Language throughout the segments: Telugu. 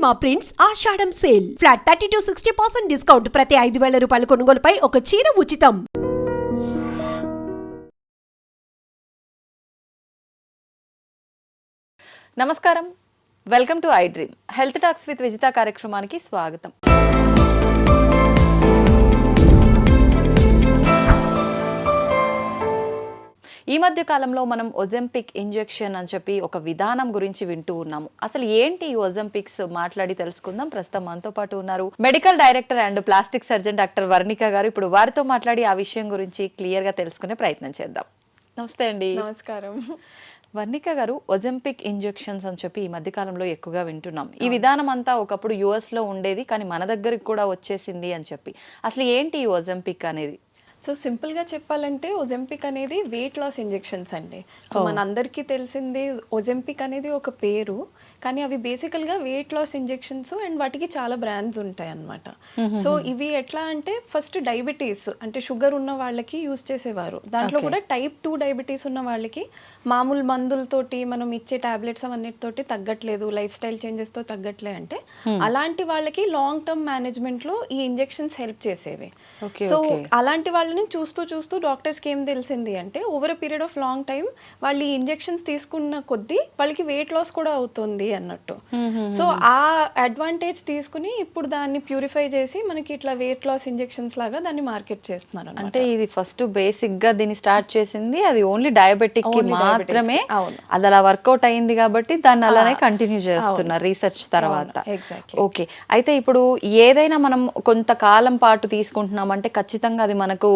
పూర్ణిమ ప్రింట్స్ ఆషాఢం సేల్ ఫ్లాట్ 30-60% డిస్కౌంట్ ప్రతి 5,000 రూపాయల కొనుగోలుపై ఒక చీర ఉచితం. నమస్కారం, welcome to I dream health talks with Vijitha కార్యక్రమానికి స్వాగతం. ఈ మధ్య కాలంలో మనం ఒజెంపిక్ ఇంజెక్షన్ అని చెప్పి ఒక విధానం గురించి వింటూ ఉన్నాము. అసలు ఏంటి ఈ ఒజెంపిక్స్ మాట్లాడి తెలుసుకుందాం. ప్రస్తుతం మనతో పాటు ఉన్నారు medical director and plastic surgeon doctor Varnika గారు. ఇప్పుడు వారితో మాట్లాడి ఆ విషయం గురించి క్లియర్ గా తెలుసుకునే ప్రయత్నం చేద్దాం. నమస్తే అండి. నమస్కారం. వర్ణిక గారు, ఒజెంపిక్ ఇంజెక్షన్స్ అని చెప్పి ఈ మధ్య కాలంలో ఎక్కువగా వింటున్నాం. ఈ విధానం అంతా ఒకప్పుడు యుఎస్ లో ఉండేది, కానీ మన దగ్గరికి కూడా వచ్చేసింది అని చెప్పి. అసలు ఏంటి ఈ ఒజెంపిక్ అనేది? సో సింపుల్గా చెప్పాలంటే ఒజెంపిక్ అనేది వెయిట్ లాస్ ఇంజెక్షన్స్ అండి. మన అందరికీ తెలిసింది ఒజెంపిక్ అనేది ఒక పేరు, కానీ అవి బేసికల్గా వెయిట్ లాస్ ఇంజెక్షన్స్ అండ్ వాటికి చాలా బ్రాండ్స్ ఉంటాయి అన్నమాట. సో ఇవి ఎట్లా అంటే ఫస్ట్ డయాబెటీస్ అంటే షుగర్ ఉన్న వాళ్ళకి యూజ్ చేసేవారు. దాంట్లో కూడా టైప్ 2 డయాబెటీస్ ఉన్న వాళ్ళకి మామూలు మందులతోటి మనం ఇచ్చే టాబ్లెట్స్ అవన్నిటితోటి తగ్గట్లేదు, లైఫ్ స్టైల్ చేంజెస్తో తగ్గట్లే అంటే అలాంటి వాళ్ళకి లాంగ్ టర్మ్ మేనేజ్మెంట్లో ఈ ఇంజెక్షన్స్ హెల్ప్ చేసేవి. సో అలాంటి వాళ్ళని చూస్తూ చూస్తూ డాక్టర్స్కి ఏం తెలిసింది అంటే over a period of long time వాళ్ళు ఈ ఇంజెక్షన్స్ తీసుకున్న కొద్దీ వాళ్ళకి వెయిట్ లాస్ కూడా అవుతుంది అన్నట్టు. సో ఆ అడ్వాంటేజ్ తీసుకుని ఇప్పుడు దాన్ని ప్యూరిఫై చేసి మనకి ఇట్లా వెయిట్ లాస్ ఇంజెక్షన్స్ లాగా దాన్ని మార్కెట్ చేస్తున్నారు. అంటే ఇది ఫస్ట్ బేసిక్ గా దీన్ని స్టార్ట్ చేసింది అది ఓన్లీ డయాబెటిక్ కి మాత్రమే, అది అలా వర్కౌట్ అయింది కాబట్టి దాన్ని అలానే కంటిన్యూ చేస్తున్నారు రీసెర్చ్ తర్వాత. ఓకే, అయితే ఇప్పుడు ఏదైనా మనం కొంతకాలం పాటు తీసుకుంటున్నాం అంటే ఖచ్చితంగా అది మనకు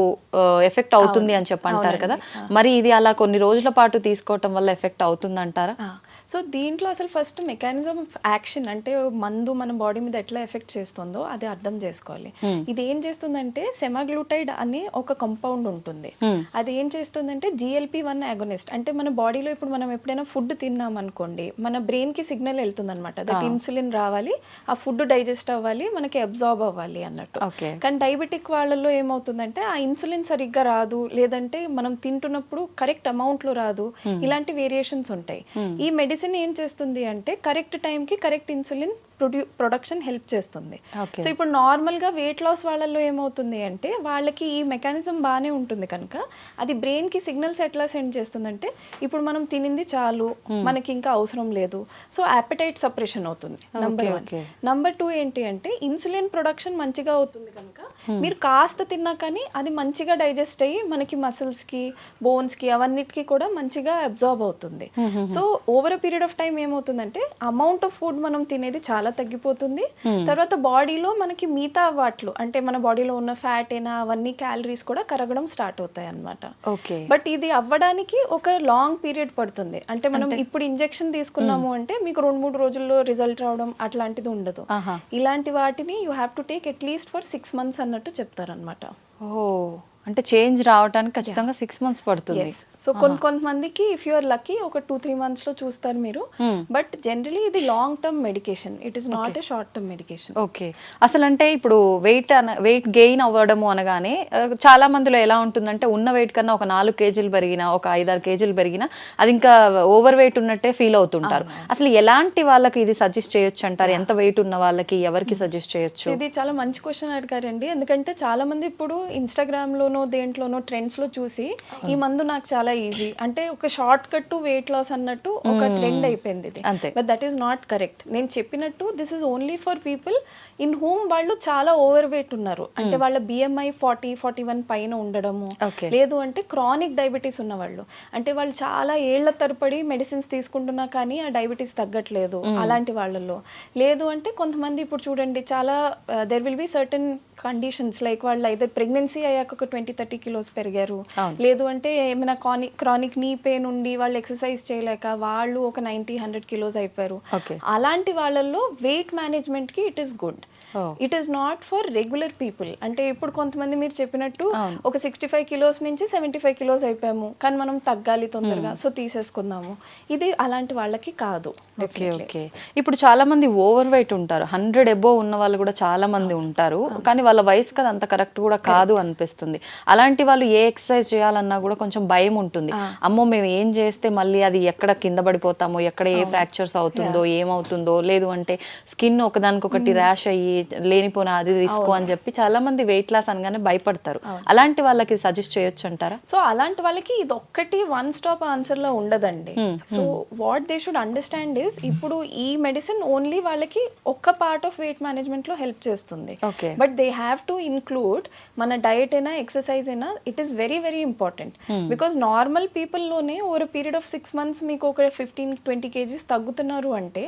ఎఫెక్ట్ అవుతుంది అని చెప్పంటారు కదా, మరి ఇది అలా కొన్ని రోజుల పాటు తీసుకోవటం వల్ల ఎఫెక్ట్ అవుతుంది అంటారా? సో దీంట్లో అసలు ఫస్ట్ మెకానిజం ఆఫ్ యాక్షన్ అంటే మందు మన బాడీ మీద ఎట్లా ఎఫెక్ట్ చేస్తుందో అది అర్థం చేసుకోవాలి. ఇది ఏం చేస్తుందంటే సెమాగ్లూటైడ్ అనే ఒక కంపౌండ్ ఉంటుంది. అది ఏం చేస్తుందంటే GLP-1 అగోనిస్ట్. అంటే మన బాడీలో ఇప్పుడు మనం ఎప్పుడైనా ఫుడ్ తిన్నాం అనుకోండి, మన బ్రెయిన్ కి సిగ్నల్ వెళ్తుంది అనమాట, దట్ ఇన్సులిన్ రావాలి, ఆ ఫుడ్ డైజెస్ట్ అవ్వాలి, మనకి అబ్జార్బ్ అవ్వాలి అన్నట్టు. కానీ డయాబెటిక్ వాళ్ళలో ఏమవుతుందంటే ఆ ఇన్సులిన్ సరిగ్గా రాదు, లేదంటే మనం తింటున్నప్పుడు కరెక్ట్ అమౌంట్ లో రాదు, ఇలాంటి వేరియేషన్స్ ఉంటాయి. ఈ మెడిసిన్ ఏం చేస్తుంది అంటే కరెక్ట్ టైంకి కరెక్ట్ ఇన్సులిన్ ప్రొడక్షన్ హెల్ప్ చేస్తుంది. సో ఇప్పుడు నార్మల్ గా వెయిట్ లాస్ వాళ్ళల్లో ఏమవుతుంది అంటే వాళ్ళకి ఈ మెకానిజం బాగానే ఉంటుంది కనుక అది బ్రెయిన్ కి సిగ్నల్స్ ఎట్లా సెండ్ చేస్తుందంటే ఇప్పుడు మనం తినింది చాలు, మనకి ఇంకా అవసరం లేదు, సో అపెటైట్ సప్రెషన్ అవుతుంది. నంబర్ 1. నంబర్ 2 ఏంటి అంటే ఇన్సులిన్ ప్రొడక్షన్ మంచిగా అవుతుంది కనుక మీరు కాస్త తిన్నా కానీ అది మంచిగా డైజెస్ట్ అయ్యి మనకి మసిల్స్ కి బోన్స్ కి అవన్నిటికీ కూడా మంచిగా అబ్జార్బ్ అవుతుంది. So over a period of time ఏమవుతుందంటే అమౌంట్ ఆఫ్ ఫుడ్ మనం తినేది చాలా తగ్గిపోతుంది. తర్వాత బాడీలో మనకి మిగతా వాట్లు అంటే మన బాడీలో ఉన్న ఫ్యాట్ అయినా అవన్నీ క్యాలరీస్ కూడా కరగడం స్టార్ట్ అవుతాయి అన్నమాట. బట్ ఇది అవ్వడానికి ఒక లాంగ్ పీరియడ్ పడుతుంది. అంటే మనం ఇప్పుడు ఇంజెక్షన్ తీసుకున్నాము అంటే మీకు 2-3 రోజుల్లో రిజల్ట్ రావడం అట్లాంటిది ఉండదు. ఇలాంటి వాటిని you have to take at least for 6 months అన్నట్టు చెప్తారనమాట. అంటే చేంజ్ రావడానికి ఖచ్చితంగా 6 months పడుతుంది. సో కొంతమందికి ఇఫ్ యు ఆర్ లక్కీ ఒక 2-3 months లో చూస్తారు మీరు. బట్ జనరలీ ఇది long term medication, it is not a short term medication. Okay, అసలు అంటే ఇప్పుడు వెయిట్ గెయిన్ అవ్వడము అనగానే చాలా మందిలో ఎలా ఉంటుందంటే ఉన్న వెయిట్ కన్నా ఒక 4 kgs పెరిగినా, ఒక 5-6 kgs పెరిగినా అది ఇంకా ఓవర్ వెయిట్ ఉన్నట్టే ఫీల్ అవుతుంటారు. అసలు ఎలాంటి వాళ్ళకి ఇది సజెస్ట్ చేయొచ్చు అంటారు? ఎంత వెయిట్ ఉన్న వాళ్ళకి ఎవరికి సజెస్ట్ చేయొచ్చు? ఇది చాలా మంచి క్వశ్చన్ అడిగారండి. ఎందుకంటే చాలా మంది ఇప్పుడు ఇన్స్టాగ్రామ్ లోనో దేంట్లోనో ట్రెండ్స్ లో చూసి ఈ మందు నాకు చాలా ఈజీ అంటే ఒక short cut to weight loss అన్నట్టు ఒక ట్రెండ్ అయిపోయింది ఇది. But that is not correct. నేను చెప్పినట్టు this is only for people in whom వాళ్ళు చాలా ఓవర్ వెయిట్ ఉన్నారు, అంటే వాళ్ళ BMI 40-41 పైన ఉండడము, లేదు అంటే క్రానిక్ డయాబెటీస్ ఉన్న వాళ్ళు, అంటే వాళ్ళు చాలా ఏళ్ల తరబడి మెడిసిన్స్ తీసుకుంటున్నా కానీ ఆ డయాబెటీస్ తగ్గట్లేదు, అలాంటి వాళ్ళలో. లేదు అంటే కొంతమంది ఇప్పుడు చూడండి చాలా there will be certain conditions like వాళ్ళు అయితే ప్రెగ్నెన్సీ అయ్యాక ఒక 20-30 kilos పెరిగారు, లేదు అంటే ఏమైనా క్రానిక్ నీ పెయిన్ ఉండి వాళ్ళు ఎక్సర్సైజ్ చేయలేక వాళ్ళు ఒక 90-100 kilos అయిపోయారు. అలాంటి వాళ్ళల్లో వెయిట్ మేనేజ్మెంట్ కి it is good. Oh. It is not for regular people. అంటే ఇప్పుడు కొంతమంది మీరు చెప్పినట్టు ఒక 65 కిలోస్ నుంచి 75 కిలోస్ అయిపోయాము, కానీ మనం తగ్గాలి తొందరగా, సో తీసేసుకుందాము. ఇది అలాంటి వాళ్ళకి కాదు. Okay okay. ఇప్పుడు చాలా మంది ఓవర్ వెయిట్ ఉంటారు, 100 అబోవ్ ఉన్న వాళ్ళు కూడా చాలా మంది ఉంటారు, కానీ వాళ్ళ వయసు కదా అంత కరెక్ట్ కూడా కాదు అనిపిస్తుంది. అలాంటి వాళ్ళు ఏ ఎక్సర్సైజ్ చేయాలన్నా కూడా కొంచెం భయం ఉంటుంది. అమ్మో మేము ఏం చేస్తే మళ్ళీ అది ఎక్కడ కింద పడిపోతామో, ఎక్కడ ఏ ఫ్రాక్చర్స్ అవుతుందో ఏమవుతుందో, లేదు అంటే స్కిన్ ఒకదానికొకటి ర్యాష్ అయ్యి లేనిపోయిన అది రిస్క్ అని చెప్పి చాలా మంది వెయిట్ లాస్ అనగానే భయపడతారు. అలాంటి వాళ్ళకి సజెస్ట్ చేయొచ్చు అంటారా? సో అలాంటి వాళ్ళకి ఇది ఒక్కటి వన్ స్టాప్ ఆన్సర్ లో ఉండదండి. So what they should understand is, ఇప్పుడు ఈ మెడిసిన్ ఓన్లీ వాళ్ళకి ఒక్క పార్ట్ ఆఫ్ వెయిట్ మేనేజ్మెంట్ లో హెల్ప్ చేస్తుంది. But they have to include మన డయట్ అయినా ఎక్సర్సైజ్ అయినా, it is very very important. Because normal people లోనే ఓవర్ పీరియడ్ ఆఫ్ 6 months మీకు ఒక 15-20 kgs తగ్గుతున్నారు అంటే,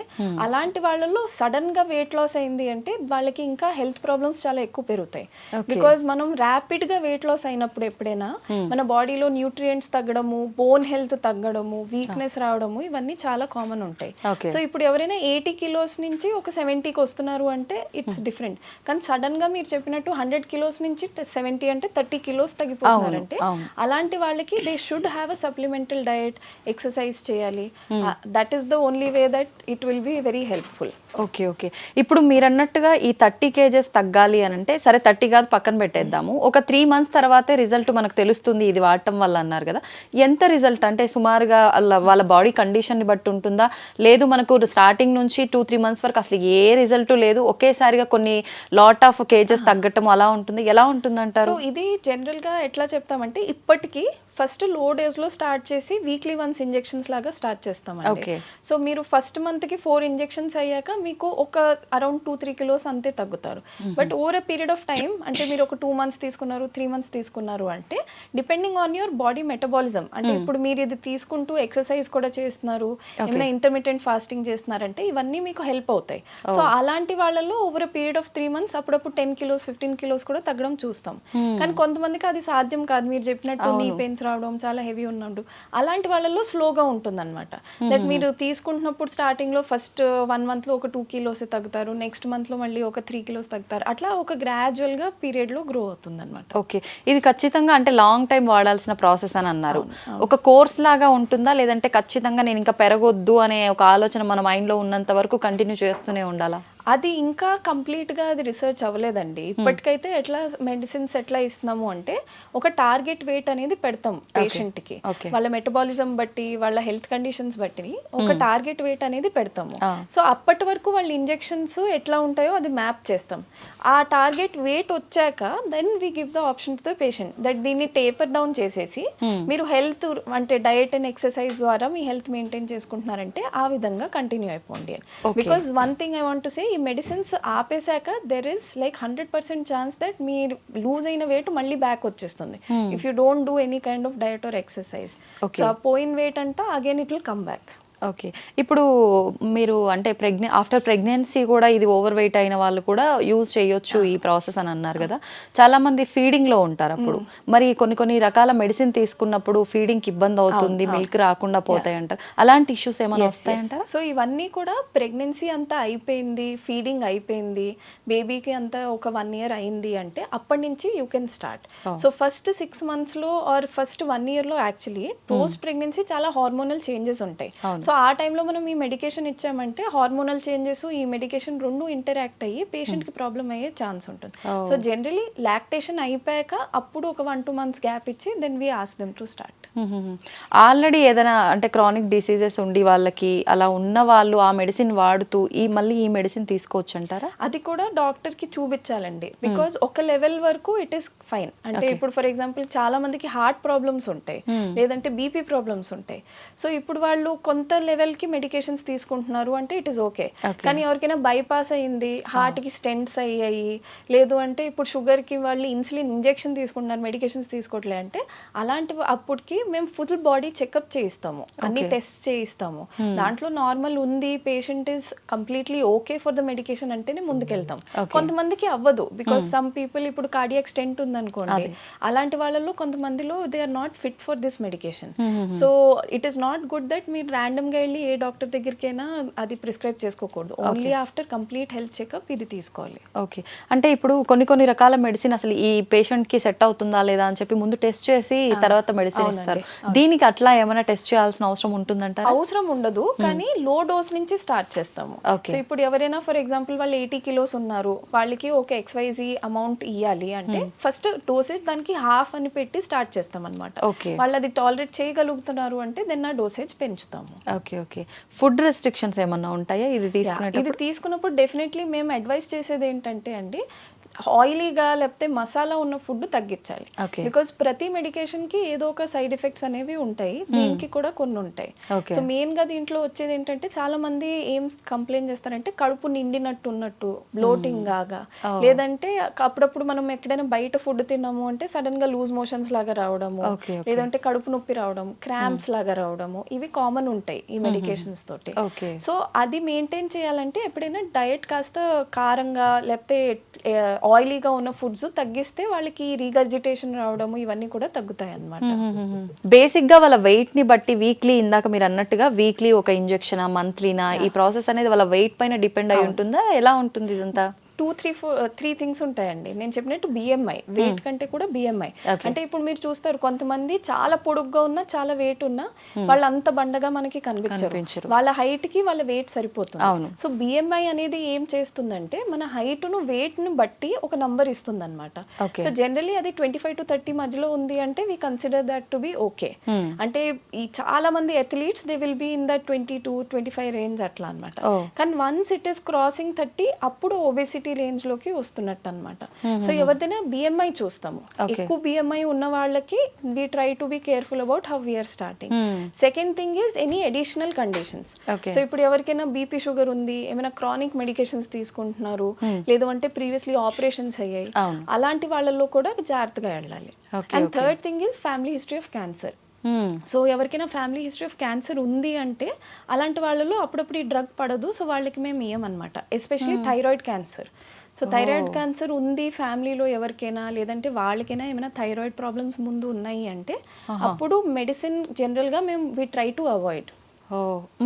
అలాంటి వాళ్ళలో సడన్ గా వెయిట్ లాస్ అయింది అంటే వాళ్ళకి ఇంకా హెల్త్ ప్రాబ్లమ్స్ చాలా ఎక్కువ పెరుగుతాయి. బికాస్ మనం ర్యాపిడ్ గా వెయిట్ లాస్ అయినప్పుడు ఎప్పుడైనా మన బాడీలో న్యూట్రియంట్స్ తగ్గడము, బోన్ హెల్త్ తగ్గడము, వీక్నెస్ రావడము, ఇవన్నీ చాలా కామన్ ఉంటాయి. సో ఇప్పుడు ఎవరైనా 80 kilos నుంచి ఒక 70కి వస్తున్నారు అంటే ఇట్స్ డిఫరెంట్. కానీ సడన్ గా మీరు చెప్పినట్టు 100 kilos నుంచి 70 అంటే 30 kilos తగ్గిపోతున్నారంటే, అలాంటి వాళ్ళకి they should have a supplemental diet, exercise చేయాలి. That is the only way that it will be very helpful. Okay okay. ఇప్పుడు మీరు అన్నట్టుగా ఈ 30 kgs తగ్గాలి అని అంటే, సరే 30 కాదు పక్కన పెట్టేద్దాము, ఒక 3 months తర్వాతే రిజల్ట్ మనకు తెలుస్తుంది ఇది వాడటం వల్ల అన్నారు కదా, ఎంత రిజల్ట్ అంటే సుమారుగా వాళ్ళ బాడీ కండిషన్ని బట్టి ఉంటుందా, లేదు మనకు స్టార్టింగ్ నుంచి 2-3 months వరకు అసలు ఏ రిజల్ట్ లేదు, ఒకేసారిగా కొన్ని లాట్ ఆఫ్ కేజెస్ తగ్గటం అలా ఉంటుంది, ఎలా ఉంటుంది అంటారు? సో ఇది జనరల్ గా ఎట్లా చెప్తామంటే, ఇప్పటికీ ఫస్ట్ లో డేస్ లో స్టార్ట్ చేసి వీక్లీ వన్స్ ఇంజెక్షన్స్ లాగా స్టార్ట్ చేస్తామండి. సో మీరు ఫస్ట్ మంత్ కి 4 ఇంజెక్షన్స్ అయ్యాక మీకు ఒక అరౌండ్ 2-3 kilos అంతే తగ్గుతారు. But over a period of time, అంటే మీరు ఒక 2 months తీసుకున్నారు, 3 months తీసుకున్నారు అంటే, depending on your body metabolism, అంటే ఇప్పుడు మీరు ఇది తీసుకుంటూ ఎక్సర్సైజ్ కూడా చేస్తున్నారు, ఏమైనా ఇంటర్మిటెంట్ ఫాస్టింగ్ చేస్తున్నారంటే ఇవన్నీ మీకు హెల్ప్ అవుతాయి. సో అలాంటి వాళ్ళలో over a period of 3 months అప్పుడప్పుడు 10 kilos 15 kilos కూడా తగ్గడం చూస్తాం. కానీ కొంతమందికి అది సాధ్యం కాదు, మీరు చెప్పినట్టు నీ పెయిన్స్ రావడం, చాలా హెవీ ఉన్నప్పుడు, అలాంటి వాళ్ళలో స్లోగా ఉంటుంది అనమాట. దట్ మీరు తీసుకుంటున్నప్పుడు స్టార్టింగ్ లో ఫస్ట్ 1 month లో ఒక 2 kilos తగ్గుతారు, నెక్స్ట్ మంత్ లో మళ్ళీ ఒక 3 kilos తగ్గుతారు, అట్లా ఒక గ్రాడ్యువల్ గా పీరియడ్ లో గ్రో అవుతుంది అనమాట. ఓకే. ఇది ఖచ్చితంగా అంటే లాంగ్ టైం వాడాల్సిన ప్రాసెస్ అని అన్నారు. ఒక కోర్స్ లాగా ఉంటుందా, లేదంటే ఖచ్చితంగా నేను ఇంకా పెరగొద్దు అనే ఒక ఆలోచన మన మైండ్ లో ఉన్నంత వరకు కంటిన్యూ చేస్తూనే ఉండాలా? అది ఇంకా కంప్లీట్ గా అది రీసెర్చ్ అవ్వలేదండి. ఇప్పటికైతే ఎట్లా మెడిసిన్స్ ఎట్లా ఇస్తున్నాము అంటే, ఒక టార్గెట్ వెయిట్ అనేది పెడతాం పేషెంట్ కి, వాళ్ళ మెటబాలిజం బట్టి, వాళ్ళ హెల్త్ కండిషన్స్ బట్టి ఒక టార్గెట్ వెయిట్ అనేది పెడతాము. సో అప్పటి వరకు వాళ్ళ ఇంజెక్షన్స్ ఎట్లా ఉంటాయో అది మ్యాప్ చేస్తాం. ఆ టార్గెట్ వెయిట్ వచ్చాక then we give the option to the patient that దీన్ని టేపర్ డౌన్ చేసేసి మీరు హెల్త్ అంటే డయట్ అండ్ ఎక్సర్సైజ్ ద్వారా మీ హెల్త్ మెయింటైన్ చేసుకుంటున్నారంటే ఆ విధంగా కంటిన్యూ అయిపోండి అని. Because one thing I want to say, ఈ మెడిసిన్స్ ఆపేశాక there is like 100% chance that మీరు లూజ్ అయిన వెయిట్ మళ్ళీ బ్యాక్ వచ్చేస్తుంది if you don't do any kind of diet or exercise. So ఆ పోయిన వెయిట్ అంతా again it will come back. Okay. ఇప్పుడు మీరు అంటే ఆఫ్టర్ ప్రెగ్నెన్సీ కూడా ఇది ఓవర్ వెయిట్ అయిన వాళ్ళు కూడా యూజ్ చేయొచ్చు ఈ ప్రాసెస్ అని అన్నారు కదా, చాలా మంది ఫీడింగ్ లో ఉంటారు అప్పుడు, మరి కొన్ని రకాల మెడిసిన్ తీసుకున్నప్పుడు ఫీడింగ్ కి ఇబ్బంది అవుతుంది, మిల్క్ రాకుండా పోతాయి అంటారు, అలాంటి ఇష్యూస్ ఏమైనా వస్తాయంటారా? సో ఇవన్నీ కూడా ప్రెగ్నెన్సీ అంతా అయిపోయింది, ఫీడింగ్ అయిపోయింది, బేబీకి అంతా ఒక 1 year అయింది అంటే అప్పటి నుంచి you can start. So first 6 months లో ఆర్ ఫస్ట్ 1 year లో యాక్చువల్లీ పోస్ట్ ప్రెగ్నెన్సీ చాలా హార్మోనల్ చేంజెస్ ఉంటాయి. సో ఆ టైంలో మనం ఈ మెడికేషన్ ఇచ్చామంటే హార్మోనల్ చేంజెస్, ఈ మెడికేషన్ రెండు ఇంటరాక్ట్ అయ్యి పేషెంట్ కి ప్రాబ్లం అయ్యే ఛాన్స్ ఉంటుంది. సో జనరలీ లాక్టేషన్ అయిపోయాక అప్పుడు ఒక 1-2 months గ్యాప్ ఇచ్చి then we ask them to start. Already ఏదైనా అంటే క్రానిక్ డిసీజెస్ ఉండి వాళ్ళకి అలా ఉన్న వాళ్ళు ఆ మెడిసిన్ వాడుతూ మళ్ళీ ఈ మెడిసిన్ తీసుకోవచ్చు అంటారా? అది కూడా డాక్టర్ కి చూపించాలండి. బికాజ్ ఒక లెవెల్ వరకు ఇట్ ఈస్ ఫైన్. అంటే ఇప్పుడు ఫర్ ఎగ్జాంపుల్ చాలా మందికి హార్ట్ ప్రాబ్లమ్స్ ఉంటాయి, లేదంటే బీపీ ప్రాబ్లమ్స్ ఉంటాయి. సో ఇప్పుడు వాళ్ళు కొంత లెవెల్ కి మెడికేషన్స్ తీసుకుంటున్నారు అంటే ఇట్ ఈస్ ఓకే. కానీ ఎవరికైనా బైపాస్ అయింది, హార్ట్ కి స్టెంట్స్ అయ్యాయి, లేదు అంటే ఇప్పుడు షుగర్ కి వాళ్ళు ఇన్సులిన్ ఇంజెక్షన్ తీసుకుంటున్నారు, మెడికేషన్స్ తీసుకోవట్లే అంటే అలాంటి అప్పటికి మేము ఫుల్ బాడీ చెకప్ చేయిస్తాము, అన్ని టెస్ట్ చేయిస్తాము. దాంట్లో నార్మల్ ఉంది, patient is completely okay for the medication అంటేనే ముందుకెళ్తాం. కొంతమందికి అవ్వదు, బికాస్ సమ్ పీపుల్ ఇప్పుడు కార్డియాక్ స్టెంట్ ఉందనుకో, ఉందనుకోండి, అలాంటి వాళ్ళలో కొంతమందిలో they are not fit for this medication. So it is not good that మీరు ర్యాండమ్గా వెళ్ళి ఏ డాక్టర్ దగ్గరికైనా అది ప్రిస్క్రైబ్ చేసుకోకూడదు. Only after complete health checkup ఇది తీసుకోవాలి. ఓకే, అంటే ఇప్పుడు కొన్ని రకాల మెడిసిన్ అసలు ఈ పేషెంట్ కి సెట్ అవుతుందా లేదా అని చెప్పి ముందు టెస్ట్ చేసి తర్వాత మెడిసిన్ ఇస్తారు. దీనికి అట్లా ఏమైనా టెస్ట్ చేయాల్సిన అవసరం ఉంటుందంట? అవసరం ఉండదు, కానీ లో డోస్ నుంచి స్టార్ట్ చేస్తాము. సో ఇప్పుడు ఎవరైనా ఫర్ ఎగ్జాంపుల్ వాళ్ళు 80 kilos ఉన్నారు, వాళ్ళకి ఒక XYZ అమౌంట్ ఇవ్వాలి అంటే ఫస్ట్ డోసేజ్ దానికి హాఫ్ అని పెట్టి స్టార్ట్ చేస్తాం అనమాట. వాళ్ళు అది టాలరేట్ చేయగలుగుతున్నారు అంటే దెన్ ఆ డోసేజ్ పెంచుతాము. Okay okay. ఫుడ్ రెస్ట్రిక్షన్స్ ఏమన్నా ఉంటాయా ఇది తీసుకున్నప్పుడు? డెఫినెట్లీ మేము అడ్వైస్ చేసేది ఏంటంటే అండి, ఆయిలీగా లేకపోతే మసాలా ఉన్న ఫుడ్ తగ్గించాలి. బికాస్ ప్రతి మెడికేషన్ కి ఏదో ఒక సైడ్ ఎఫెక్ట్స్ అనేవి ఉంటాయి, దీనికి కూడా కొన్ని ఉంటాయి. సో మెయిన్ గా దీంట్లో వచ్చేది ఏంటంటే చాలా మంది ఏం కంప్లైంట్ చేస్తారంటే కడుపు నిండినట్టు ఉన్నట్టు, బ్లోటింగ్ లాగా, లేదంటే అప్పుడప్పుడు మనం ఎక్కడైనా బయట ఫుడ్ తిన్నాము అంటే సడన్ గా లూజ్ మోషన్స్ లాగా రావడము, లేదంటే కడుపు నొప్పి రావడం, క్రాంప్స్ లాగా రావడము, ఇవి కామన్ ఉంటాయి ఈ మెడికేషన్స్ తోటి. సో అది మెయింటైన్ చేయాలంటే ఎప్పుడైనా డయట్ కాస్త కారంగా లేకపోతే ఆయిలీగా ఉన్న ఫుడ్స్ తగ్గిస్తే వాళ్ళకి రీగర్జిటేషన్ రావడము ఇవన్నీ కూడా తగ్గుతాయి అన్నమాట. బేసిక్ గా వాళ్ళ వెయిట్ ని బట్టి వీక్లీ, ఇందాక మీరు అన్నట్టుగా వీక్లీ ఒక ఇంజెక్షన్, మంత్లీనా, ఈ ప్రాసెస్ అనేది వాళ్ళ వెయిట్ పైన డిపెండ్ అయి ఉంటుందా, ఎలా ఉంటుంది ఇదంతా? 3 థింగ్స్ ఉంటాయండి. నేను చెప్పినట్టు BMI, వెయిట్ కంటే కూడా BMI. అంటే ఇప్పుడు మీరు చూస్తారు కొంతమంది చాలా పొడుగ్గా ఉన్నా చాలా వెయిట్ ఉన్నా వాళ్ళు అంత బండగా మనకి కనిపించరు, వాళ్ళ హైట్ కి వాళ్ళ వెయిట్ సరిపోతుంది. సో BMI అనేది ఏం చేస్తుందంటే మన హైట్ ను వెయిట్ ను బట్టి ఒక నంబర్ ఇస్తుంది అనమాట. సో జనరలీ అది 25 to 30 మధ్యలో ఉంది అంటే we consider that to be okay. అంటే ఈ చాలా మంది athletes they will be in that 22-25 range అట్లా అనమాట. కానీ వన్స్ ఇట్ ఈస్ క్రాసింగ్ 30 అప్పుడు ఒబేసిటీ రేంజ్ లోకి వస్తున్నట్టు అనమాట. సో ఎవరిదైనా BMI చూస్తాము, ఎక్కువ BMI ఉన్న వాళ్ళకి we try to be careful about how we are starting. Second thing is any additional conditions. So ఇప్పుడు ఎవరికైనా BP షుగర్ ఉంది, ఏమైనా క్రానిక్ మెడికేషన్స్ తీసుకుంటున్నారు, లేదు అంటే ప్రీవియస్లీ ఆపరేషన్స్ అయ్యాయి, అలాంటి వాళ్ళలో కూడా జాగ్రత్తగా వెళ్ళాలి. And third thing is family history of cancer. So ఎవరికైనా ఫ్యామిలీ హిస్టరీ ఆఫ్ క్యాన్సర్ ఉంది అంటే అలాంటి వాళ్ళలో అప్పుడప్పుడు ఈ డ్రగ్ పడదు, సో వాళ్ళకి మేము ఇయ్యమన్నమాట. Especially thyroid cancer. So thyroid cancer ఉంది ఫ్యామిలీలో ఎవరికైనా, లేదంటే వాళ్ళకైనా ఏమైనా థైరాయిడ్ ప్రాబ్లమ్స్ ముందు ఉన్నాయి అంటే అప్పుడు మెడిసిన్ జనరల్గా మేము వి ట్రై టు అవాయిడ్.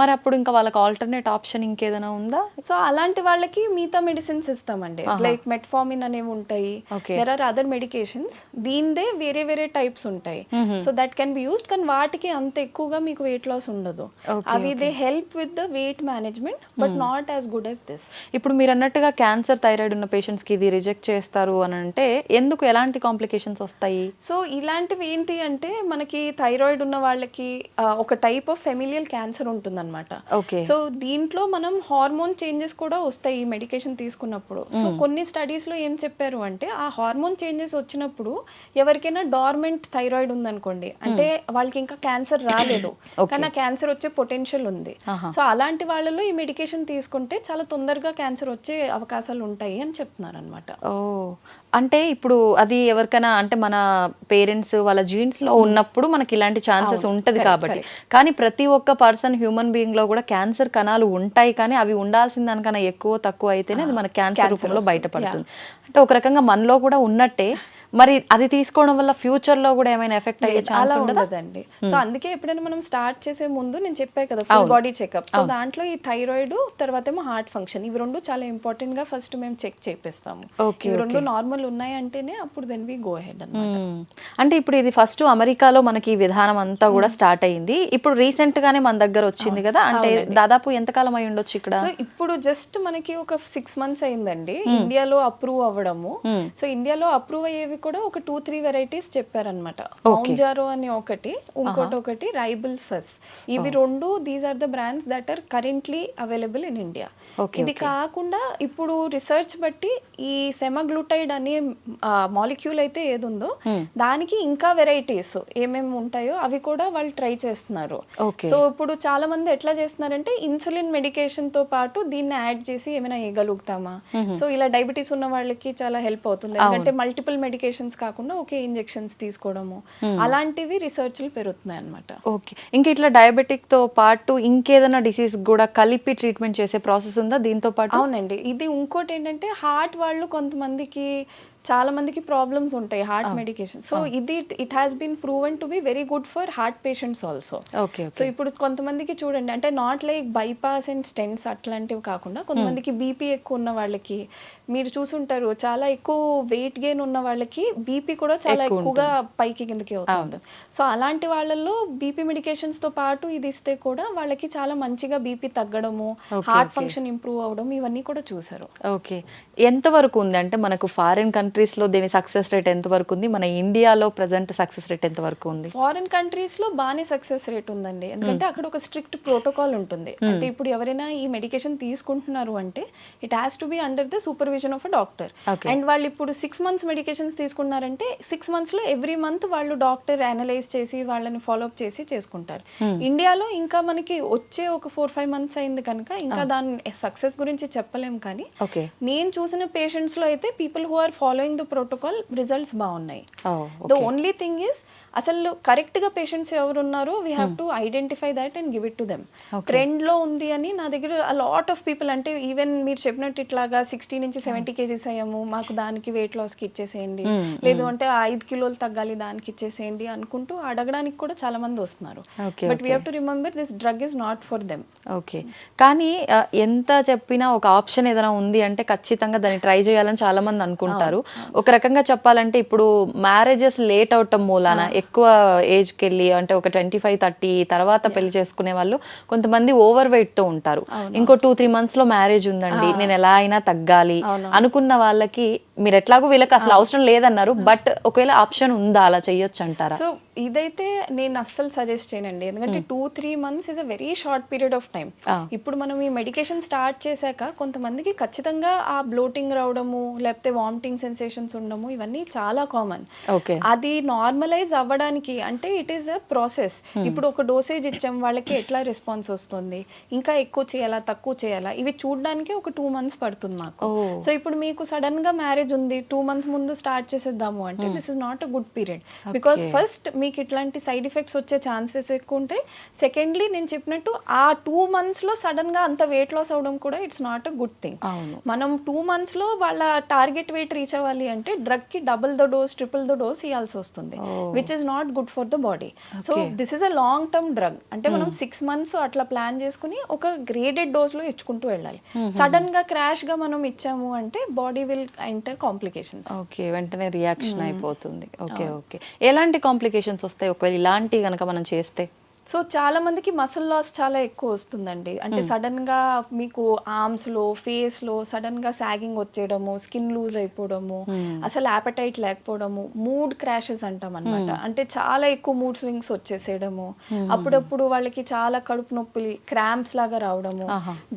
మరి అప్పుడు ఇంకా వాళ్ళకి ఆల్టర్నేట్ ఆప్షన్ ఇంకేదైనా ఉందా? సో అలాంటి వాళ్ళకి మిగతా మెడిసిన్స్ ఇస్తామండి, లైక్ మెట్ఫార్మిన్ అనేవి ఉంటాయి, దేర్ ఆర్ అదర్ మెడికేషన్స్, దీనిదే వేరే వేరే టైప్స్ ఉంటాయి. So that can be used, కానీ వాటికి అంత ఎక్కువగా మీకు వెయిట్ లాస్ ఉండదు. అవి they help with the weight management but not as good as this. ఇప్పుడు మీరు అన్నట్టుగా క్యాన్సర్, థైరాయిడ్ ఉన్న పేషెంట్స్ కి ఇది రిజెక్ట్ చేస్తారు అని అంటే ఎందుకు, ఎలాంటి కాంప్లికేషన్స్ వస్తాయి? సో ఇలాంటివి ఏంటి అంటే మనకి థైరాయిడ్ ఉన్న వాళ్ళకి ఒక టైప్ ఆఫ్ ఫెమిలియల్ క్యాన్సర్ ఉంటుందన్నమాట. సో దీంట్లో మనం హార్మోన్ చేంజెస్ కూడా వస్తాయి ఈ మెడికేషన్ తీసుకున్నప్పుడు. సో కొన్ని స్టడీస్ లో ఏం చెప్పారు అంటే ఆ హార్మోన్ చేంజెస్ వచ్చినప్పుడు ఎవరికైనా డార్మెంట్ థైరాయిడ్ ఉందనుకోండి, అంటే వాళ్ళకి ఇంకా క్యాన్సర్ రాలేదు కానీ ఆ క్యాన్సర్ వచ్చే పొటెన్షియల్ ఉంది, సో అలాంటి వాళ్ళలో ఈ మెడికేషన్ తీసుకుంటే చాలా తొందరగా క్యాన్సర్ వచ్చే అవకాశాలు ఉంటాయి అని చెప్తున్నారు అనమాట. అంటే ఇప్పుడు అది ఎవరికైనా అంటే మన పేరెంట్స్ వాళ్ళ జీన్స్ లో ఉన్నప్పుడు మనకి ఇలాంటి ఛాన్సెస్ ఉంటది కాబట్టి, కానీ ప్రతి ఒక్క పర్సన్ హ్యూమన్ బీయింగ్ లో కూడా క్యాన్సర్ కణాలు ఉంటాయి, కానీ అవి ఉండాల్సిన దానికన్నా ఎక్కువ తక్కువ అయితేనే అది మన క్యాన్సర్ రూపంలో బయటపడుతుంది. అంటే ఒక రకంగా మనలో కూడా ఉన్నట్టే, మరి అది తీసుకోవడం వల్ల ఫ్యూచర్ లో కూడా ఏమైనా ఎఫెక్ట్ అయ్యే ఛాన్స్ ఉండదండి. సో అందుకే ఎప్పుడైనా మనం స్టార్ట్ చేసే ముందు నేను చెప్పాను కదా ఫుల్ బాడీ చెకప్, సో దాంట్లో ఈ థైరాయిడ్ తర్వాత ఏమో హార్ట్ ఫంక్షన్, ఇవి రెండు చాలా ఇంపార్టెంట్ గా ఫస్ట్ మేము చెక్ చేపిస్తాము. ఇవి రెండు నార్మల్ ఉన్నాయి అంటేనే అప్పుడు దెన్ వి గో హెడ్ అన్నమాట. అంటే ఇప్పుడు ఇది ఫస్ట్ అమెరికాలో మనకి ఈ విధానం అంతా కూడా స్టార్ట్ అయ్యింది, ఇప్పుడు రీసెంట్ గానే మన దగ్గర వచ్చింది కదా, అంటే దాదాపు ఎంతకాలం అయి ఉండొచ్చు ఇక్కడ? సో ఇప్పుడు జస్ట్ మనకి ఒక 6 months అయిందండి ఇండియాలో అప్రూవ్ అవ్వడము. సో ఇండియాలో అప్రూవ్ అయ్యేవి కూడా ఒక 2-3 వెరైటీస్ చెప్పారనమాట. మౌంజారో అని ఒకటి, ఇంకోటి రైబుల్ సస్, ఇవి రెండు these are the brands that are currently available in India. ఇది కాకుండా ఇప్పుడు రిసర్చ్ బట్టి ఈ సెమాగ్లూటైడ్ అనే మాలిక్యూల్ అయితే ఏది ఉందో దానికి ఇంకా వెరైటీస్ ఏమేమి ఉంటాయో అవి కూడా వాళ్ళు ట్రై చేస్తున్నారు. సో ఇప్పుడు చాలా మంది ఎట్లా చేస్తున్నారంటే ఇన్సులిన్ మెడికేషన్ తో పాటు దీన్ని యాడ్ చేసి ఏమైనా వేయగలుగుతామా, సో ఇలా డయాబెటీస్ ఉన్న వాళ్ళకి చాలా హెల్ప్ అవుతుంది, ఎందుకంటే మల్టిపుల్ మెడికేషన్స్ కాకుండా ఒకే ఇంజెక్షన్స్ తీసుకోవడము, అలాంటివి రీసెర్చ్లు పెరుగుతున్నాయి అన్నమాట. ఓకే, ఇంకా ఇట్లా డయాబెటిక్ తో పాటు ఇంకేదైనా డిసీజ్ కూడా కలిపి ట్రీట్మెంట్ చేసే ప్రాసెస్ ఉందా దీంతో పాటు? అవునండి, ఇది ఇంకోటి ఏంటంటే హార్ట్ వాళ్ళు కొంతమందికి చాలా మందికి ప్రాబ్లమ్స్ ఉంటాయి హార్ట్ మెడికేషన్. సో ఇది it has been proven to be very good for heart patients also. Okay. So ఇప్పుడు కొంతమందికి చూడండి, అంటే not like bypass and stents అట్లాంటివి కాకుండా కొంతమందికి బీపీ ఎక్కువ ఉన్న వాళ్ళకి మీరు చూసుంటారు, చాలా ఎక్కువ వెయిట్ గెయిన్ ఉన్న వాళ్ళకి బీపీ కూడా చాలా ఎక్కువగా పైకి కిందకి అవుతూ ఉంటుంది. సో అలాంటి వాళ్ళల్లో బీపీ మెడికేషన్స్ తో పాటు ఇది ఇస్తే కూడా వాళ్ళకి చాలా మంచిగా బీపీ తగ్గడము, హార్ట్ ఫంక్షన్ ఇంప్రూవ్ అవడం ఇవన్నీ కూడా చూసారు. ఓకే. ఎంత వరకు ఉంది అంటే మనకు ఫారిన్ కంట్రీస్ లో దీని సక్సెస్ రేట్ ఎంత వరకు ఉంది, మన ఇండియాలో ప్రెసెంట్ సక్సెస్ రేట్ ఎంత వరకు ఉంది? ఫారిన్ కంట్రీస్ లో బాగానే సక్సెస్ రేట్ ఉందండి, ఎందుకంటే అక్కడ ఒక స్ట్రిక్ట్ ప్రోటోకాల్ ఉంటుంది. అంటే ఇప్పుడు ఎవరైనా ఈ మెడికేషన్ తీసుకుంటున్నారు అంటే it has to be under the supervision of a doctor. And వాళ్ళు ఇప్పుడు 6 months మెడికేషన్స్ తీసుకున్నారంటే 6 months లో ఎవ్రీ మంత్ వాళ్ళు డాక్టర్ అనలైజ్ చేసి వాళ్ళని ఫాలోఅప్ చేసి చేసుకుంటారు. ఇండియాలో ఇంకా మనకి వచ్చే ఒక 4-5 months అయింది కనుక ఇంకా దాని సక్సెస్ గురించి చెప్పలేం. కానీ నేను చూసిన పేషెంట్స్ లో అయితే people who are following the protocol results బాగున్నాయి. ద ఓన్లీ థింగ్ ఈస్ అసలు కరెక్ట్ గా పేషెంట్స్ ఎవరు ఉన్నారో we have to identify that and give it to them. Trend లో ఉంది అని నా దగ్గర లాట్ ఆఫ్ పీపుల్, అంటే ఈవెన్ మీరు చెప్పినట్టు ఇట్లాగా 60 నుంచి 70 kgs అయ్యాము, మాకు దానికి వెయిట్ లాస్ కి ఇచ్చేసేయండి, లేదు అంటే 5 kilos తగ్గాలి దానికి ఇచ్చేసేయండి అనుకుంటూ అడగడానికి కూడా చాలా మంది వస్తున్నారు. But we have to remember this drug is not for them. Okay. కానీ ఎంత చెప్పినా ఒక ఆప్షన్ ఏదైనా ఉంది అంటే ఖచ్చితంగా దాన్ని ట్రై చేయాలని చాలా మంది అనుకుంటారు. ఒక రకంగా చెప్పాలంటే ఇప్పుడు మ్యారేజెస్ లేట్ అవటం మూలాన ఎక్కువ ఏజ్కి వెళ్ళి అంటే ఒక 25-30 తర్వాత పెళ్లి చేసుకునే వాళ్ళు కొంతమంది ఓవర్ వెయిట్ తో ఉంటారు. ఇంకో 2-3 months లో మ్యారేజ్ ఉందండి, నేను ఎలా అయినా తగ్గాలి అనుకున్న వాళ్ళకి మీరు ఎట్లాగో వీళ్ళకి అసలు అవసరం లేదన్నారు, బట్ ఒకవేళ ఆప్షన్ ఉందా అలా చెయ్యొచ్చు అంటారా? సో ఇదైతే నేను అస్సలు సజెస్ట్ చేయనండి, ఎందుకంటే 2-3 months is a very short period of time. ఇప్పుడు మనం ఈ మెడికేషన్ స్టార్ట్ చేశాక కొంతమందికి ఖచ్చితంగా ఆ బ్లోటింగ్ రావడము లేకపోతే వామిటింగ్ సెన్సేషన్స్ ఉండడము ఇవన్నీ చాలా కామన్. అది నార్మలైజ్ అవ్వడానికి అంటే ఇట్ ఈస్ అ ప్రాసెస్. ఇప్పుడు ఒక డోసేజ్ ఇచ్చాం, వాళ్ళకి ఎట్లా రెస్పాన్స్ వస్తుంది, ఇంకా ఎక్కువ చేయాలా తక్కువ చేయాలా, ఇవి చూడడానికి ఒక 2 months పడుతుంది నాకు. సో ఇప్పుడు మీకు సడన్ గా మ్యారేజ్ ఉంది 2 months ముందు స్టార్ట్ చేసేద్దాము అంటే this is not a good period. Because first మీకు ఇట్లాంటి సైడ్ ఎఫెక్ట్స్ వచ్చే ఛాన్సెస్ ఎక్కువ ఉంటాయి. సెకండ్లీ నేను చెప్పినట్టు ఆ 2 months లో సడన్ గా అంత వెయిట్ లాస్ అవడం కూడా it's not a good thing. మనం 2 months లో వాళ్ళ టార్గెట్ వెయిట్ రీచ్ అవ్వాలి అంటే డ్రగ్ కి double the dose triple the dose ఇవ్వాల్సి వస్తుంది, which is not good for the body. So this is a long term drug. అంటే మనం 6 months అట్లా ప్లాన్ చేసుకుని ఒక గ్రేడెడ్ డోస్ లో ఇచ్చుకుంటూ వెళ్ళాలి. సడన్ గా క్రాష్ గా మనం ఇచ్చాము అంటే body will enter complications. Okay, వెంటనే రియాక్షన్ అయిపోతుంది. Okay okay. ఎలాంటి కాంప్లికేషన్స్ వస్తాయి ఒకవేళ ఇలాంటి గనక మనం చేస్తే? సో చాలా మందికి మసిల్ లాస్ చాలా ఎక్కువ వస్తుందండి. అంటే సడన్ గా మీకు ఆర్మ్స్ లో ఫేస్ లో సడన్ గా సాగింగ్ వచ్చేయడము, స్కిన్ లూజ్ అయిపోవడము, అసలు యాపటైట్ లేకపోవడము, మూడ్ క్రాషెస్ అంటాం అనమాట. అంటే చాలా ఎక్కువ మూడ్ స్వింగ్స్ వచ్చేసేయడము, అప్పుడప్పుడు వాళ్ళకి చాలా కడుపు నొప్పి క్రాంప్స్ లాగా రావడము,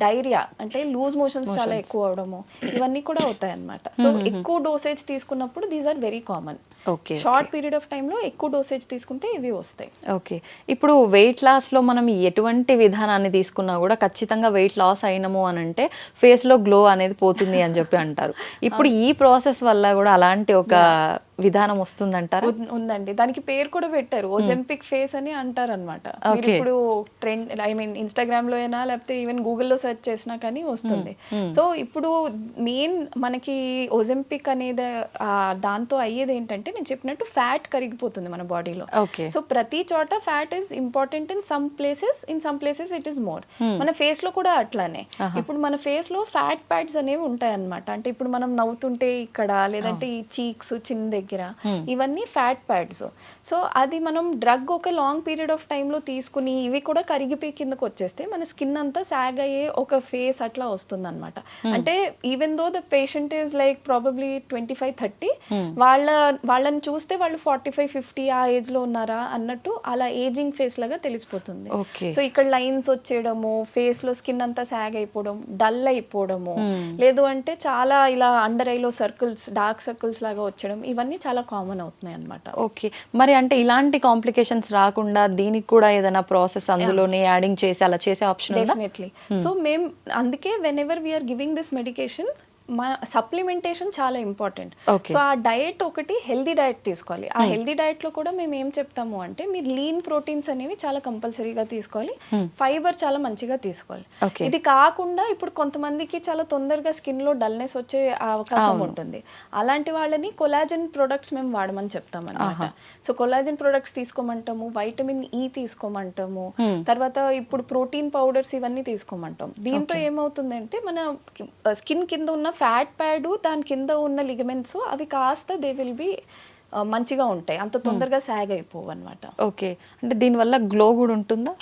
డైరియా అంటే లూజ్ మోషన్స్ చాలా ఎక్కువ అవడము, ఇవన్నీ కూడా అవుతాయి అనమాట. సో ఎక్కువ డోసేజ్ తీసుకున్నప్పుడు these are very common. Short period of time లో ఎక్కువ డోసేజ్ తీసుకుంటే ఇవి వస్తాయి. ఓకే. ఇప్పుడు వెయిట్ లాస్ లో మనం ఎటువంటి విధానాన్ని తీసుకున్నా కూడా ఖచ్చితంగా వెయిట్ లాస్ అయినము అని అంటే ఫేస్ లో గ్లో అనేది పోతుంది అని చెప్పి అంటారు. ఇప్పుడు ఈ ప్రాసెస్ వల్ల కూడా అలాంటి ఒక విధానం వస్తుందంటారా? ఉందండి, దానికి పేరు కూడా పెట్టారు, ఓజెంపిక్ ఫేస్ అని అంటారు అనమాట. ఇప్పుడు ట్రెండ్ ఐ మీన్ ఇన్స్టాగ్రామ్ లో అయినా లేకపోతే ఈవెన్ గూగుల్లో సెర్చ్ చేసినా కానీ వస్తుంది. సో ఇప్పుడు మెయిన్ మనకి ఓజెంపిక్ అనేది దాంతో అయ్యేది ఏంటంటే నేను చెప్పినట్టు ఫ్యాట్ కరిగిపోతుంది మన బాడీలో. సో ప్రతి చోట fat is important in some places it is more. మన ఫేస్ లో కూడా అట్లానే. ఇప్పుడు మన ఫేస్ లో ఫ్యాట్ ప్యాడ్స్ అనేవి ఉంటాయి అనమాట. అంటే ఇప్పుడు మనం నవ్వుతుంటే ఇక్కడ లేదంటే ఈ చీక్స్ చిన్న దగ్గర ఇవన్నీ ఫ్యాట్ ప్యాడ్స్. సో అది మనం డ్రగ్ ఒక లాంగ్ పీరియడ్ ఆఫ్ టైమ్ లో తీసుకుని ఇవి కూడా కరిగిపోయి కిందకు వచ్చేస్తే మన స్కిన్ అంతా సాగ్ అయ్యే ఒక ఫేస్ అట్లా వస్తుంది అనమాట. అంటే even though the patient is like probably 25-30, వాళ్ళని చూస్తే వాళ్ళు 45-50 ఆ ఏజ్ లో ఉన్నారా అన్నట్టు అలా ఏజింగ్ ఫేస్ లాగా తెలిసిపోతుంది. సో ఇక్కడ లైన్స్ వచ్చేయడము, ఫేస్ లో స్కిన్ అంతా సాగ్ అయిపోవడం, డల్ అయిపోవడము, లేదు అంటే చాలా ఇలా అండర్ ఐలో సర్కిల్స్ డార్క్ సర్కిల్స్ లాగా వచ్చడం, ఇవన్నీ చాలా కామన్ అవుతున్నాయి అన్నమాట. ఓకే. మరి అంటే ఇలాంటి కాంప్లికేషన్స్ రాకుండా దీనికి కూడా ఏదైనా ప్రాసెస్ అందులోనే యాడింగ్ చేసి అలా చేసే ఆప్షన్ ఉందా? డెఫినెట్లీ. సో మేము అందుకే whenever we are giving this medication supplementation చాలా ఇంపార్టెంట్. Okay. సో ఆ డయట్ ఒకటి హెల్దీ డయట్ తీసుకోవాలి. ఆ హెల్దీ డయట్ లో కూడా మేము ఏం చెప్తాము అంటే మీరు లీన్ ప్రోటీన్స్ అనేవి చాలా కంపల్సరీగా తీసుకోవాలి, ఫైబర్ చాలా మంచిగా తీసుకోవాలి. Okay. ఇది కాకుండా ఇప్పుడు కొంతమందికి చాలా తొందరగా స్కిన్ లో డల్నెస్ వచ్చే అవకాశం ఉంటుంది. అలాంటి వాళ్ళని కొలాజన్ ప్రొడక్ట్స్ మేము వాడమని చెప్తాం అన్నమాట. సో కొలాజన్ ప్రొడక్ట్స్ తీసుకోమంటాము, వైటమిన్ ఈ తీసుకోమంటాము, తర్వాత ఇప్పుడు ప్రోటీన్ పౌడర్స్ ఇవన్నీ తీసుకోమంటాం. దీంతో ఏమవుతుందంటే మన స్కిన్ కింద ఉన్న ఫ్యాట్ ప్యాడ్, దాని కింద ఉన్న లిగమెంట్స్ అవి కాస్త దే విల్ బి మంచిగా ఉంటాయి, అంత తొందరగా సాగ్ అయిపోవు అనమాట. ఓకే, అంటే దీనివల్ల గ్లో కూడా ఉంటుందా?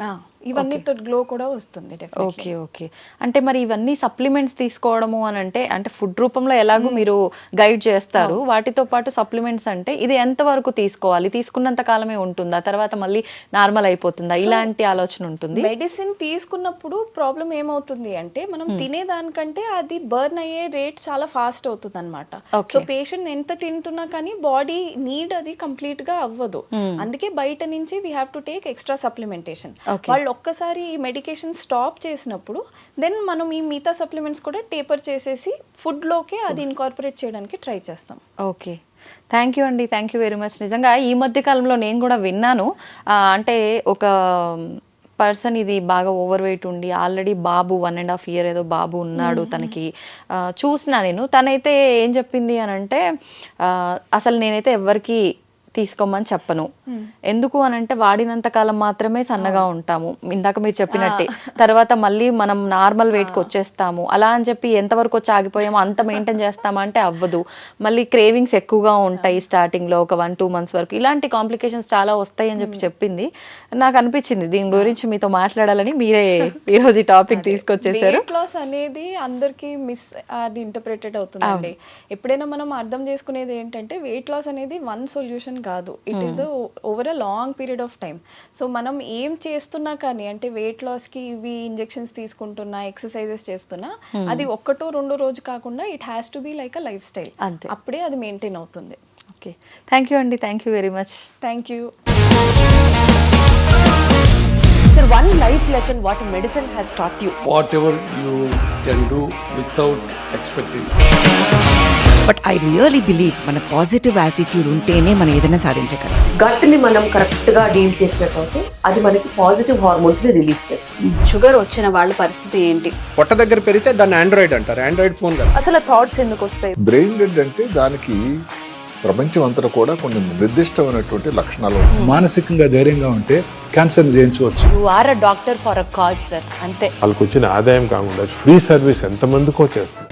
ఇవన్నీ గ్లో కూడా వస్తుంది. ఓకే ఓకే, అంటే మరి ఇవన్నీ సప్లిమెంట్స్ తీసుకోవడము అని అంటే ఫుడ్ రూపంలో ఎలాగో మీరు గైడ్ చేస్తారు, వాటితో పాటు సప్లిమెంట్స్ అంటే ఇది ఎంత వరకు తీసుకోవాలి, తీసుకున్నంత కాలమే ఉంటుందా, తర్వాత మళ్ళీ నార్మల్ అయిపోతుందా, ఇలాంటి ఆలోచన ఉంటుంది? మెడిసిన్ తీసుకున్నప్పుడు ప్రాబ్లం ఏమవుతుంది అంటే మనం తినేదానికంటే అది బర్న్ అయ్యే రేట్ చాలా ఫాస్ట్ అవుతుంది అనమాట. సో పేషెంట్ ఎంత తింటున్నా కానీ బాడీ నీడ్ అది కంప్లీట్ గా అవ్వదు. అందుకే బయట నుంచి we have to take extra supplementation. వాళ్ళు ఒక్కసారి ఈ మెడికేషన్ స్టాప్ చేసినప్పుడు దెన్ మనం ఈ మిగతా సప్లిమెంట్స్ కూడా టేపర్ చేసేసి ఫుడ్ లోకే అది ఇన్కార్పొరేట్ చేయడానికి ట్రై చేస్తాం. ఓకే, థ్యాంక్ యూ అండి, థ్యాంక్ యూ వెరీ మచ్. నిజంగా ఈ మధ్య కాలంలో నేను కూడా విన్నాను, అంటే ఒక పర్సన్ ఇది బాగా ఓవర్ వెయిట్ ఉండి ఆల్రెడీ బాబు 1.5 year ఏదో బాబు ఉన్నాడు తనకి, చూసినా నేను. తనైతే ఏం చెప్పింది అని అంటే అసలు నేనైతే ఎవరికి తీసుకోమని చెప్పను, ఎందుకు అని అంటే వాడినంత కాలం మాత్రమే సన్నగా ఉంటాము, ఇందాక మీరు చెప్పినట్టే, తర్వాత మళ్ళీ మనం నార్మల్ వెయిట్కి వచ్చేస్తాము. అలా అని చెప్పి ఎంతవరకు వచ్చి ఆగిపోయామో అంత మెయింటైన్ చేస్తామా అంటే అవ్వదు, మళ్ళీ క్రేవింగ్స్ ఎక్కువగా ఉంటాయి స్టార్టింగ్లో ఒక 1-2 months వరకు, ఇలాంటి కాంప్లికేషన్స్ చాలా వస్తాయి అని చెప్పి చెప్పింది. నాకు అనిపించింది దీని గురించి మీతో మాట్లాడాలని, మీరే ఈరోజు ఈ టాపిక్ తీసుకొచ్చేసారు. వెయిట్ లాస్ అనేది అందరికి అది ఇంటర్ప్రిటెడ్ అవుతుందండి. ఎప్పుడైనా మనం అర్థం చేసుకునేది ఏంటంటే వెయిట్ లాస్ అనేది వన్ సొల్యూషన్ కాదు, it is over a long period of time. So మనం ఏం చేస్తున్నా కానీ అంటే వెయిట్ లాస్ కి ఇవి ఇంజెక్షన్స్ తీసుకుంటున్నా, ఎక్సర్సైజెస్ చేస్తున్నా, అది 1-2 రోజు కాకుండా it has to be like a life style, అప్పుడే అది మెయింటైన్ అవుతుంది. ఓకే, థ్యాంక్ యూ అండి, thank you very much. Thank you. Sir, one life lesson what medicine has taught you. Whatever you can do without expecting. But I really believe మన పాజిటివ్ యాటిట్యూడ్ ఉంటేనే మనం ఏదైనా సాధించగలం. గట్ని మనం కరెక్ట్గా డీల్ చేసినట్లయితే అది మనకి పాజిటివ్ హార్మోన్స్ని రిలీజ్ చేస్తుంది. షుగర్ వచ్చిన వాళ్ళ పరిస్థితి ఏంటి? పొట్ట దగ్గర పెరిగితే దాన్ని ఆండ్రాయిడ్ అంటారు, ఆండ్రాయిడ్ ఫోన్ కాదు. అసలు థాట్స్ ఎందుకు వస్తాయి? బ్రెయిన్ డెడ్ అంటే దానికి ప్రపంచం అంతా కూడా కొన్ని నిర్దిష్టమైనటువంటి లక్షణాలు ఉంటాయి. మానసికంగా ధైర్యంగా ఉంటే క్యాన్సర్ జయించవచ్చు. You are a doctor for a cause sir, అంతే. వాళ్ళకి వచ్చిన ఆదాయం కాకుండా ఫ్రీ సర్వీస్ ఎంతమందికో చేస్తారు.